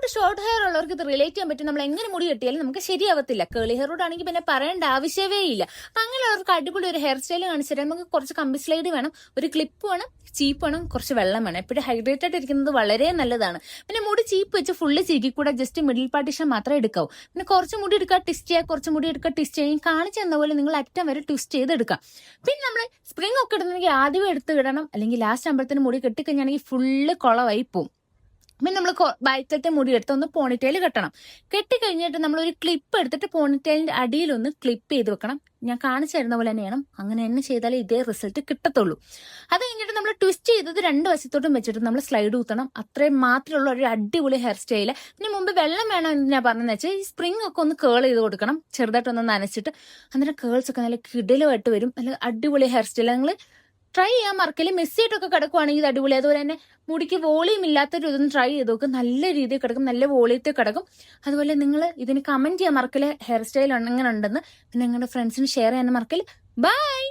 തൊട്ട് short hair ഉള്ളവർക്ക് ഇത് റിലേറ്റ് ചെയ്യാൻ പറ്റും. നമ്മൾ എങ്ങനെ മുടി കെട്ടിയാലും നമുക്ക് ശരിയാവത്തില്ല. കേളി ഹെയറോട് ആണെങ്കിൽ പിന്നെ പറയേണ്ട ആവശ്യമേ ഇല്ല. അപ്പൊ അങ്ങനെയുള്ളവർക്ക് അടിപൊളി ഒരു ഹെയർ സ്റ്റൈൽ കാണിച്ചു തരാം. നമുക്ക് കുറച്ച് കമ്പി സ്ലൈഡ് വേണം, ഒരു ക്ലിപ്പ് വേണം, ചീപ്പ് വേണം, കുറച്ച് വെള്ളം വേണം. എപ്പോഴും ഹൈഡ്രേറ്റഡ് ഇരിക്കുന്നത് വളരെ നല്ലതാണ്. പിന്നെ മുടി ചീപ്പ് വെച്ച് ഫുള്ള് ചീകിക്കൂടെ, ജസ്റ്റ് മിഡിൽ പാർട്ടീഷൻ മാത്രമേ എടുക്കാവൂ. പിന്നെ കുറച്ച് മുടി എടുക്കുക, ട്വിസ്റ്റ് ചെയ്യുക, കുറച്ച് മുടി എടുക്കുക, ട്വിസ്റ്റ് ചെയ്യും. കാണിച്ചു തന്ന പോലെ നിങ്ങൾ അറ്റം വരെ ട്വിസ്റ്റ് ചെയ്തെടുക്കാം. പിന്നെ നമ്മൾ സ്പ്രിംഗ് ഒക്കെ ഇടുന്നെങ്കിൽ ആദ്യമേ എടുത്ത് ഇടണം, അല്ലെങ്കിൽ ലാസ്റ്റ് ആകുമ്പോഴത്തേന് മുടി കെട്ടിക്കഴിഞ്ഞാണെങ്കിൽ ഫുള്ള് കുളമായി പോവും. പിന്നെ നമ്മൾ വയറ്റത്തെ മുടി എടുത്ത് ഒന്ന് പോണിറ്റെയിൽ കെട്ടണം. കെട്ടിക്കഴിഞ്ഞിട്ട് നമ്മളൊരു ക്ലിപ്പ് എടുത്തിട്ട് പോണിറ്റെയിലിന്റെ അടിയിലൊന്ന് ക്ലിപ്പ് ചെയ്ത് വെക്കണം. ഞാൻ കാണിച്ചു തരുന്ന പോലെ തന്നെ ചെയ്യണം. അങ്ങനെ തന്നെ ചെയ്താലേ ഇതേ റിസൾട്ട് കിട്ടത്തുള്ളൂ. അത് കഴിഞ്ഞിട്ട് നമ്മൾ ട്വിസ്റ്റ് ചെയ്തത് രണ്ട് വശത്തോട്ടും വെച്ചിട്ട് നമ്മൾ സ്ലൈഡ് ഊത്തണം. അത്രയും മാത്രമുള്ള ഒരു അടിപൊളി ഹെയർ സ്റ്റൈല്. പിന്നെ മുമ്പ് വെള്ളം വേണം എന്ന് ഞാൻ പറഞ്ഞതെന്ന് വെച്ചാൽ ഈ സ്പ്രിംഗ് ഒക്കെ ഒന്ന് കേൾ ചെയ്ത് കൊടുക്കണം, ചെറുതായിട്ടൊന്ന് നനച്ചിട്ട്. അന്നേരം കേൾസ് ഒക്കെ നല്ല കിടലുമായിട്ട് വരും. നല്ല അടിപൊളി ഹെയർ സ്റ്റൈൽ. നിങ്ങൾ ട്രൈ ചെയ്യാൻ മറക്കല്. മെസ്സിയായിട്ടൊക്കെ കിടക്കുവാണെങ്കിൽ ഇത് അടിപൊളി. അതുപോലെ തന്നെ മുടിക്ക് വോളിയം ഇല്ലാത്തൊരു ഇതൊന്ന് ട്രൈ ചെയ്ത് നോക്ക്. നല്ല രീതിയിൽ കിടക്കും, നല്ല വോളിയത്തിൽ കിടക്കും. അതുപോലെ നിങ്ങൾ ഇതിന് കമന്റ് ചെയ്യാൻ മറക്കല് ഹെയർ സ്റ്റൈൽ എങ്ങനെ ഉണ്ടെന്ന്. പിന്നെ നിങ്ങളുടെ ഫ്രണ്ട്സിന് ഷെയർ ചെയ്യാൻ മറക്കല്. ബൈ.